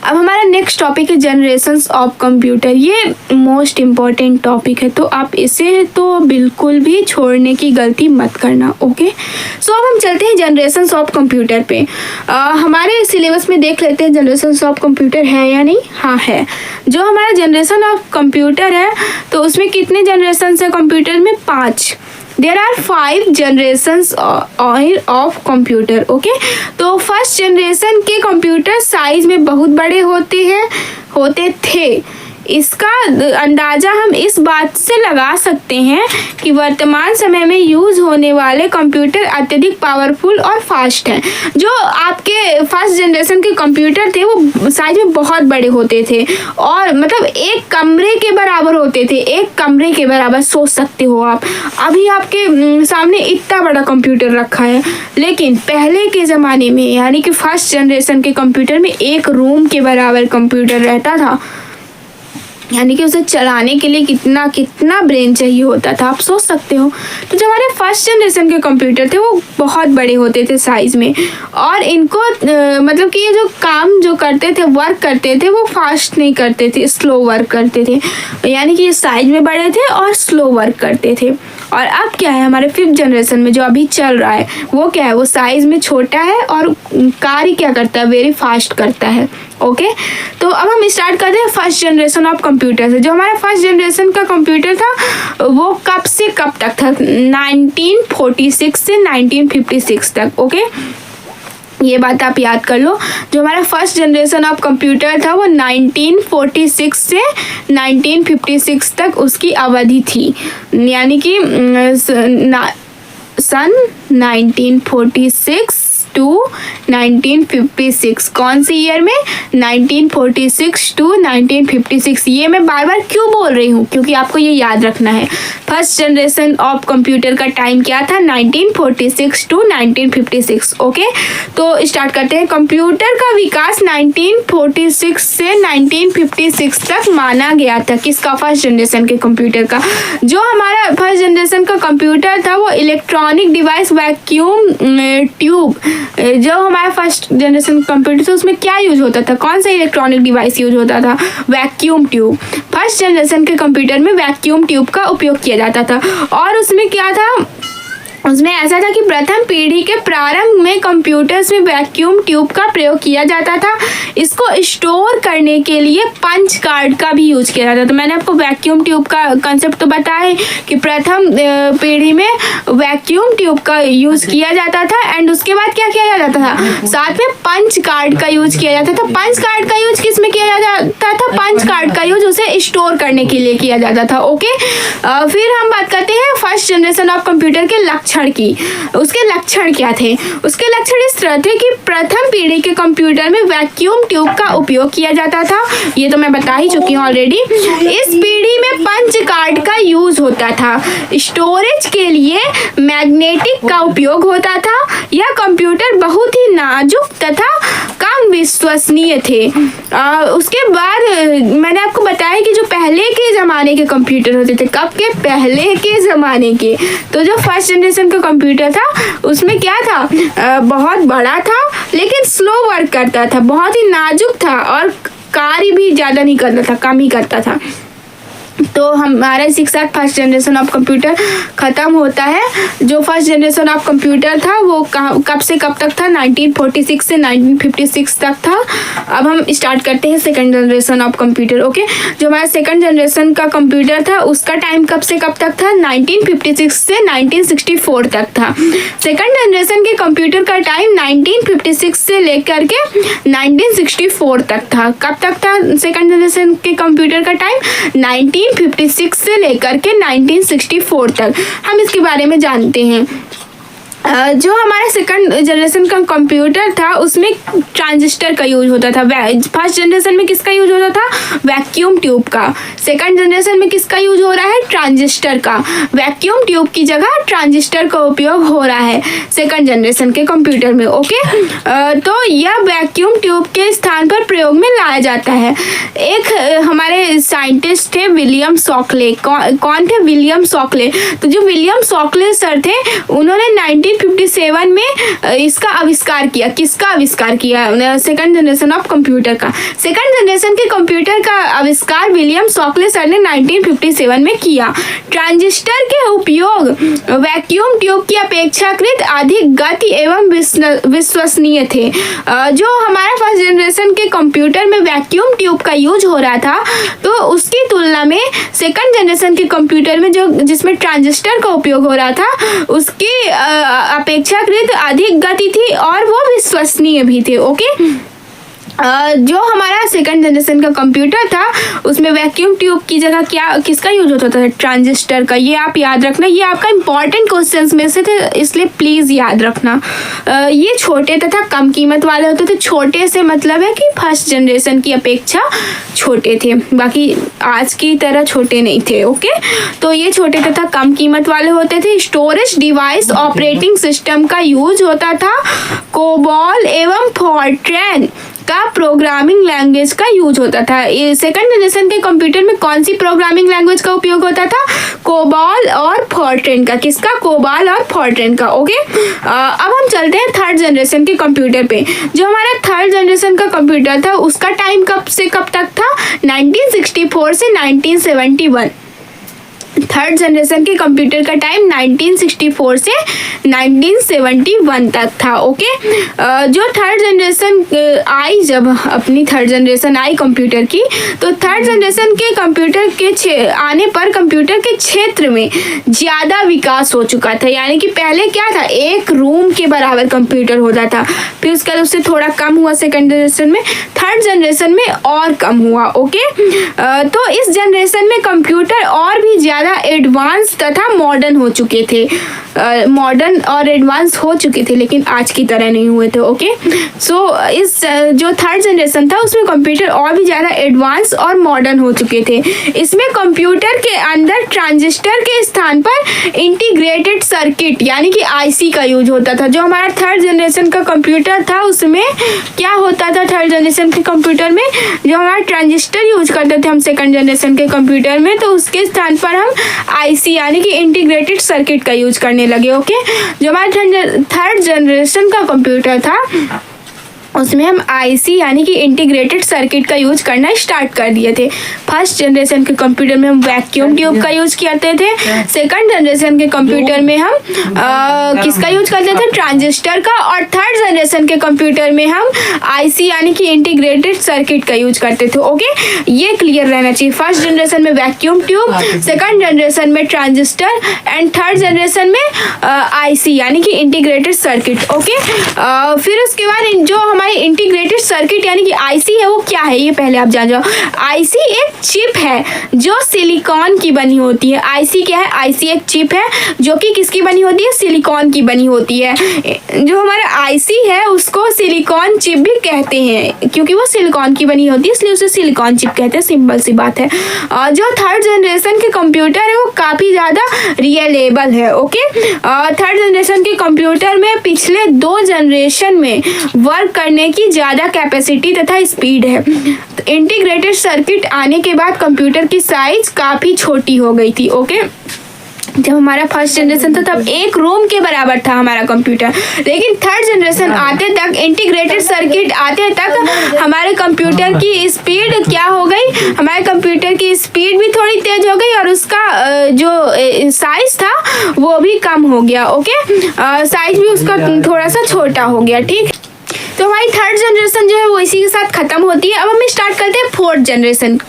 अब हमारा next topic है जनरेशन्स ऑफ कंप्यूटर। ये मोस्ट इम्पॉर्टेंट टॉपिक है, तो आप इसे तो बिल्कुल भी छोड़ने की गलती मत करना। ओके, सो अब हम चलते हैं जनरेशन्स ऑफ कंप्यूटर पे। हमारे सिलेबस में देख लेते हैं जनरेशन्स ऑफ कंप्यूटर है या नहीं। हाँ है। जो हमारा जनरेशन ऑफ कंप्यूटर है तो उसमें कितने जनरेशन है कंप्यूटर में? 5। There are 5 generations of computer. Okay, तो फर्स्ट जनरेशन के कंप्यूटर साइज में बहुत बड़े होते थे। इसका अंदाज़ा हम इस बात से लगा सकते हैं कि वर्तमान समय में यूज़ होने वाले कंप्यूटर अत्यधिक पावरफुल और फास्ट हैं। जो आपके फर्स्ट जनरेशन के कंप्यूटर थे वो साइज में बहुत बड़े होते थे और मतलब एक कमरे के बराबर होते थे। एक कमरे के बराबर, सोच सकते हो आप। अभी आपके सामने इतना बड़ा कंप्यूटर रखा है, लेकिन पहले के ज़माने में यानी कि फर्स्ट जनरेशन के कंप्यूटर में एक रूम के बराबर कंप्यूटर रहता था। यानी कि उसे चलाने के लिए कितना ब्रेन चाहिए होता था, आप सोच सकते हो। तो जो हमारे फर्स्ट जनरेशन के कंप्यूटर थे वो बहुत बड़े होते थे साइज़ में, और इनको मतलब कि ये जो काम जो करते थे, वर्क करते थे, वो फास्ट नहीं करते थे, स्लो वर्क करते थे। यानी कि ये साइज में बड़े थे और स्लो वर्क करते थे। और अब क्या है, हमारे 5th जनरेशन में जो अभी चल रहा है वो क्या है, वो साइज़ में छोटा है और कार्य क्या करता है, वेरी फास्ट करता है। ओके, तो अब हम स्टार्ट करते हैं फर्स्ट जनरेशन ऑफ कंप्यूटर से। जो हमारा फर्स्ट जनरेशन का कंप्यूटर था वो कब से कब तक था? 1946 से 1956 तक। ओके, ये बात आप याद कर लो। जो हमारा फर्स्ट जनरेशन ऑफ कंप्यूटर था वो 1946 से 1956 तक उसकी अवधि थी। यानी कि सन 1946 टू 1956। कौन सी ईयर में? 1946 टू 1956। ये मैं बार बार क्यों बोल रही हूँ? क्योंकि आपको ये याद रखना है। फर्स्ट जनरेशन ऑफ कंप्यूटर का टाइम क्या था? 1946 टू 1956। ओके, तो स्टार्ट करते हैं। कंप्यूटर का विकास 1946 से 1956 तक माना गया था। किसका? फर्स्ट जनरेशन के कंप्यूटर का। जो हमारा फर्स्ट जनरेशन का कंप्यूटर था वो इलेक्ट्रॉनिक डिवाइस वैक्यूम ट्यूब। जो हमारा फर्स्ट जनरेशन कंप्यूटर था उसमें क्या यूज होता था? कौन सा इलेक्ट्रॉनिक डिवाइस यूज होता था? Vacuum tube. फर्स्ट जनरेशन के कंप्यूटर में वैक्यूम ट्यूब का उपयोग किया जाता था। और उसमें क्या था, उसमें ऐसा था कि प्रथम पीढ़ी के प्रारंभ में कंप्यूटर्स में वैक्यूम ट्यूब का प्रयोग किया जाता था। इसको स्टोर करने के लिए पंच कार्ड का भी यूज किया जाता था। मैंने आपको वैक्यूम ट्यूब का कंसेप्ट तो बताया है कि प्रथम पीढ़ी में वैक्यूम ट्यूब का यूज किया जाता था, एंड उसके बाद क्या किया जाता था? साथ में पंच कार्ड का यूज किया जाता था। पंच कार्ड का यूज किस में किया जाता था? पंच कार्ड का यूज उसे स्टोर करने के लिए किया जाता था। ओके, फिर हम बात करते हैं फर्स्ट जनरेशन ऑफ कंप्यूटर के लक्षण की। उसके लक्षण क्या थे? उसके लक्षण इस तरह थे कि प्रथम पीढ़ी के कंप्यूटर में वैक्यूम ट्यूब का उपयोग किया जाता था। ये तो मैं बता ही चुकी हूँ ऑलरेडी। इस पीढ़ी में पंच कार्ड का यूज होता था। स्टोरेज के लिए मैग्नेटिक का उपयोग होता था। यह कंप्यूटर बहुत ही नाजुक तथा कम विश्वसनीय थे। उसके बाद मैंने आपको बताया कि जो पहले के ज़माने के कंप्यूटर होते थे, कब के? पहले के ज़माने के। तो जो फर्स्ट जनरेशन का कंप्यूटर था उसमें क्या था? बहुत बड़ा था लेकिन स्लो वर्क करता था, बहुत ही नाजुक था और कार्य भी ज़्यादा नहीं करता था, कम ही करता था। तो हमारे शिक्षा फर्स्ट जनरेशन ऑफ कंप्यूटर ख़त्म होता है। जो फर्स्ट जनरेशन ऑफ कंप्यूटर था वो कब से कब तक था? 1946 से 1956 तक था। अब हम स्टार्ट करते हैं second generation of computer. Okay, जो हमारा सेकंड जनरेशन का कंप्यूटर था उसका टाइम कब से कब तक था? 1956 से 1964 तक था। सेकंड जनरेशन के कंप्यूटर का टाइम 1956 से लेकर के 1964 तक था। कब तक था सेकंड जनरेशन के कंप्यूटर का टाइम? 1956 से लेकर के 1964 तक। हम इसके बारे में जानते हैं। जो हमारा सेकंड जनरेशन का कंप्यूटर था उसमें ट्रांजिस्टर का यूज होता था। फर्स्ट जनरेशन में किसका यूज होता था? वैक्यूम ट्यूब का। सेकंड जनरेशन में किसका यूज हो रहा है? ट्रांजिस्टर का। वैक्यूम ट्यूब की जगह ट्रांजिस्टर का उपयोग हो रहा है सेकंड जनरेशन के कंप्यूटर में। ओके, तो यह वैक्यूम ट्यूब के स्थान पर प्रयोग में लाया जाता है। एक हमारे साइंटिस्ट थे विलियम शॉकले। कौन थे? William Shockley. तो जो विलियम शॉकले सर थे उन्होंने 1957 में इसका आविष्कार किया। किसका आविष्कार किया? सेकंड जनरेशन ऑफ कंप्यूटर का। सेकंड जनरेशन के कंप्यूटर का आविष्कार विलियम शॉकले सर ने 1957 में किया। ट्रांजिस्टर के उपयोग वैक्यूम ट्यूब की अपेक्षाकृत अधिक गति एवं विश्वसनीय थे। जो हमारा फर्स्ट जनरेशन के कंप्यूटर में वैक्यूम ट्यूब का यूज हो रहा था, तो उसकी तुलना में सेकंड जनरेशन के कंप्यूटर में जिसमें ट्रांजिस्टर का उपयोग हो रहा था, उसकी अपेक्षाकृत अधिक गति थी और वो विश्वसनीय भी थे। ओके, जो हमारा सेकंड जनरेशन का कंप्यूटर था उसमें वैक्यूम ट्यूब की जगह किसका यूज होता था? ट्रांजिस्टर का। ये आप याद रखना, ये आपका इंपॉर्टेंट क्वेश्चंस में से थे, इसलिए प्लीज याद रखना। ये छोटे तथा कम कीमत वाले होते थे। छोटे से मतलब है कि फर्स्ट जनरेशन की अपेक्षा छोटे थे, बाकी आज की तरह छोटे नहीं थे। ओके, तो ये छोटे तथा कम कीमत वाले होते थे। स्टोरेज डिवाइस ऑपरेटिंग सिस्टम का यूज होता था। कोबॉल एवं फॉर्ट्रैन का प्रोग्रामिंग लैंग्वेज का यूज होता था। सेकंड जनरेशन के कंप्यूटर में कौन सी प्रोग्रामिंग लैंग्वेज का उपयोग होता था? कोबॉल और फॉर्ट्रैन का। किसका? कोबॉल और फॉर्ट्रैन का। ओके, अब हम चलते हैं थर्ड जनरेशन के कंप्यूटर पे। जो हमारा थर्ड जनरेशन का कंप्यूटर था उसका टाइम कब से कब तक था? 1964 से 1971। थर्ड जनरेशन के कंप्यूटर का टाइम 1964 से 1971 तक था। ओके, जो थर्ड जनरेशन आई, जब अपनी थर्ड जनरेशन आई कंप्यूटर की, तो थर्ड जनरेशन के कंप्यूटर के आने पर कंप्यूटर के क्षेत्र में ज़्यादा विकास हो चुका था। यानी कि पहले क्या था? एक रूम के बराबर कंप्यूटर होता था, फिर उसके बाद उससे थोड़ा कम हुआ सेकंड जनरेशन में, थर्ड जनरेशन में और कम हुआ। ओके, तो इस जनरेशन में कंप्यूटर और भी ज़्यादा एडवांस तथा मॉडर्न हो चुके थे। मॉडर्न और एडवांस हो चुके थे, लेकिन आज की तरह नहीं हुए थे। ओके, सो इस जो थर्ड जनरेशन था उसमें कंप्यूटर और भी ज़्यादा एडवांस और मॉडर्न हो चुके थे। इसमें कंप्यूटर के अंदर ट्रांजिस्टर के स्थान पर इंटीग्रेटेड सर्किट यानी कि आईसी का यूज होता था। जो हमारा थर्ड जनरेशन का कंप्यूटर था उसमें क्या होता था? थर्ड जनरेशन के कंप्यूटर में जो हमारा ट्रांजिस्टर यूज करते थे हम सेकंड जनरेशन के कंप्यूटर में, तो उसके स्थान पर हम आईसी यानी कि इंटीग्रेटेड सर्किट का यूज करने लगे। ओके, जो हमारा थर्ड जनरेशन का कंप्यूटर था उसमें हम आईसी यानी कि इंटीग्रेटेड सर्किट का यूज करना स्टार्ट कर दिए थे। फर्स्ट जनरेशन के कंप्यूटर में हम वैक्यूम ट्यूब का यूज करते थे। सेकंड जनरेशन के कंप्यूटर में हम किसका यूज करते थे? ट्रांजिस्टर का। और थर्ड जनरेशन के कंप्यूटर में हम आईसी यानी कि इंटीग्रेटेड सर्किट का यूज करते थे। ओके, ये क्लियर रहना चाहिए। फर्स्ट जनरेशन में वैक्यूम ट्यूब, सेकंड जनरेशन में ट्रांजिस्टर एंड थर्ड जनरेशन में आईसी यानी कि इंटीग्रेटेड सर्किट। ओके, फिर उसके बाद जो हमारे इंटीग्रेटेड सर्किट यानी कि आईसी है वो क्या है ये पहले आप जान जाओ। आईसी एक चिप है जो सिलिकॉन की बनी होती है। आईसी क्या है? आईसी एक चिप है जो कि किसकी बनी होती है? सिलिकॉन की बनी होती है। जो हमारा आईसी है उसको सिलिकॉन चिप भी कहते हैं, क्योंकि वो सिलिकॉन की बनी होती है इसलिए उसे सिलिकॉन चिप कहते हैं। सिंपल सी बात है। जो थर्ड जनरेशन के कंप्यूटर है वो काफ़ी ज़्यादा रियलेबल है। ओके, थर्ड जनरेशन के कंप्यूटर में पिछले 2 जनरेशन में वर्क करने की ज़्यादा कैपेसिटी तथा स्पीड है। इंटीग्रेटेड सर्किट आने के बाद कंप्यूटर की साइज काफ़ी छोटी हो गई थी। ओके, जब हमारा फर्स्ट जनरेशन था तब एक रूम के बराबर था हमारा कंप्यूटर, लेकिन थर्ड जनरेशन आते तक, इंटीग्रेटेड सर्किट आते तक हमारे कंप्यूटर की स्पीड क्या हो गई? हमारे कंप्यूटर की स्पीड भी थोड़ी तेज हो गई और उसका जो साइज था वो भी कम हो गया। ओके, साइज भी उसका थोड़ा सा छोटा हो गया। ठीक, तो हमारी थर्ड जनरेशन जो है वो इसी के साथ ख़त्म होती है। अब हम स्टार्ट करते हैं फोर्थ जनरेशन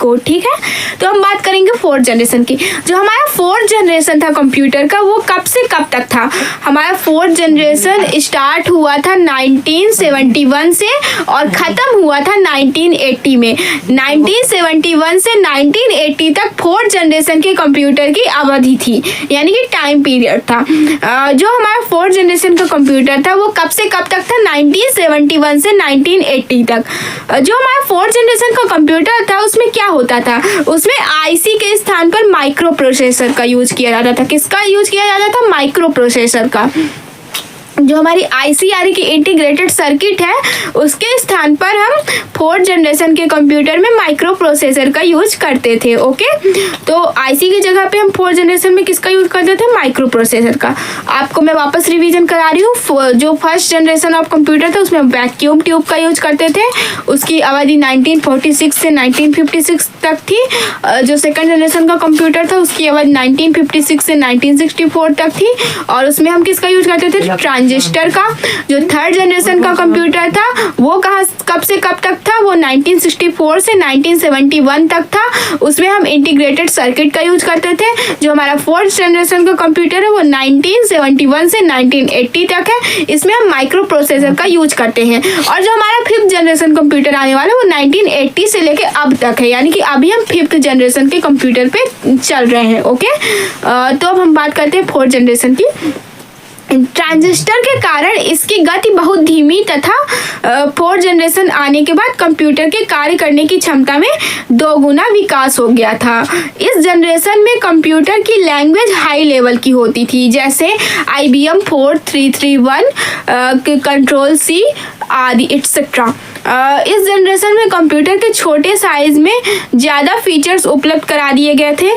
को। ठीक है, तो हम बात करेंगे फोर्थ जनरेशन की। जो हमारा फोर्थ जनरेशन था कंप्यूटर का वो कब से कब तक था? हमारा फोर्थ जनरेशन स्टार्ट हुआ था 1971 से और ख़त्म हुआ था 1980 में। 1971 से 1980 तक फोर्थ जनरेशन के कंप्यूटर की अवधि थी, यानी कि टाइम पीरियड था। जो हमारा फोर्थ जनरेशन का कंप्यूटर था वो कब से कब तक था? 1971 से 1980 तक। जो हमारा फोर्थ जनरेशन का कंप्यूटर था उसमें क्या होता था? उसमें आईसी के स्थान पर माइक्रो प्रोसेसर का यूज किया जाता था। किसका यूज किया जाता था? माइक्रो प्रोसेसर का। जो हमारी IC की इंटीग्रेटेड सर्किट है उसके स्थान पर हम 4th जनरेशन के कंप्यूटर में माइक्रो प्रोसेसर का यूज करते थे। ओके, तो IC की जगह पे हम 4th जनरेशन में किसका यूज करते थे? माइक्रो प्रोसेसर का। आपको मैं वापस रिवीजन करा रही हूँ। जो फर्स्ट जनरेशन ऑफ कंप्यूटर था उसमें वैक्यूम ट्यूब का यूज करते थे, उसकी अवधि 1946 से 1956 तक थी। जो सेकंड जनरेशन का कंप्यूटर था उसकी अवधि 1956 से 1964 तक थी, और उसमें हम किसका यूज करते थे? ट्रांजिस्टर का। जो थर्ड जनरेशन का कंप्यूटर था वो कब से कब तक था? वो 1964 से 1971 तक था, उसमें हम इंटीग्रेटेड सर्किट का यूज करते थे। जो हमारा फोर्थ जनरेशन का कंप्यूटर है वो 1971 से 1980 तक है, इसमें हम माइक्रो प्रोसेसर का यूज करते हैं। और जो हमारा 5th जनरेशन कंप्यूटर आने वाला है वो 1980 से लेके अब तक है, यानी कि अभी हम 5th जनरेशन के कंप्यूटर पे चल रहे हैं। ओके, तो अब हम बात करते हैं 4th जनरेशन की। ट्रांजिस्टर के कारण इसकी गति बहुत धीमी तथा 4th जनरेशन आने के बाद कंप्यूटर के कार्य करने की क्षमता में 2 गुना विकास हो गया था। इस जनरेशन में कंप्यूटर की लैंग्वेज हाई लेवल की होती थी, जैसे IBM 4331, कंट्रोल C आदि एक्सेट्रा। इस जनरेशन में कंप्यूटर के छोटे साइज में ज़्यादा फीचर्स उपलब्ध करा दिए गए थे,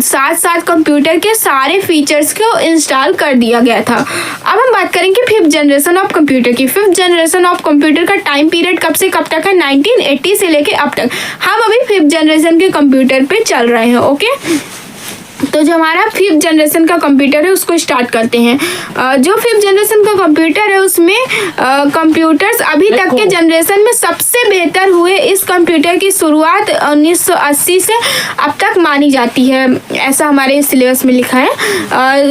साथ साथ कंप्यूटर के सारे फीचर्स को इंस्टॉल कर दिया गया था। अब हम बात करेंगे 5th जनरेशन ऑफ कंप्यूटर की। 5th जनरेशन ऑफ कंप्यूटर का टाइम पीरियड कब से कब तक है? 1980 से लेके अब तक। हम अभी 5th जनरेशन के कंप्यूटर पे चल रहे हैं। ओके, तो जो हमारा 5th जनरेशन का कंप्यूटर है उसको स्टार्ट करते हैं। जो 5th जनरेशन का कंप्यूटर है उसमें कंप्यूटर्स अभी तक के जनरेशन में सबसे बेहतर हुए। इस कंप्यूटर की शुरुआत 1980 से अब तक मानी जाती है, ऐसा हमारे सिलेबस में लिखा है।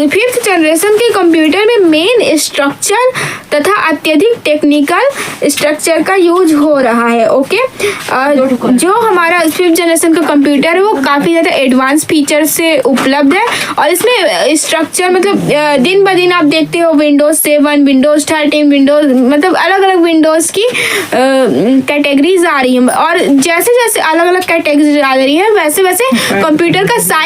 5th जनरेशन के कंप्यूटर में मेन स्ट्रक्चर तथा अत्यधिक टेक्निकल स्ट्रक्चर का यूज हो रहा है। ओके, जो हमारा 5th जनरेशन का कंप्यूटर है वो काफ़ी ज़्यादा एडवांस फीचर से उपलब्ध है, और इसमें स्ट्रक्चर मतलब दिन ब दिन आप देखते हो विंडोज 7, विंडोज 13, विंडोज मतलब अलग अलग विंडोज की कैटेगरीज आ रही हैं, और जैसे जैसे अलग अलग कैटेगरीज आ रही हैं वैसे वैसे कंप्यूटर का साइज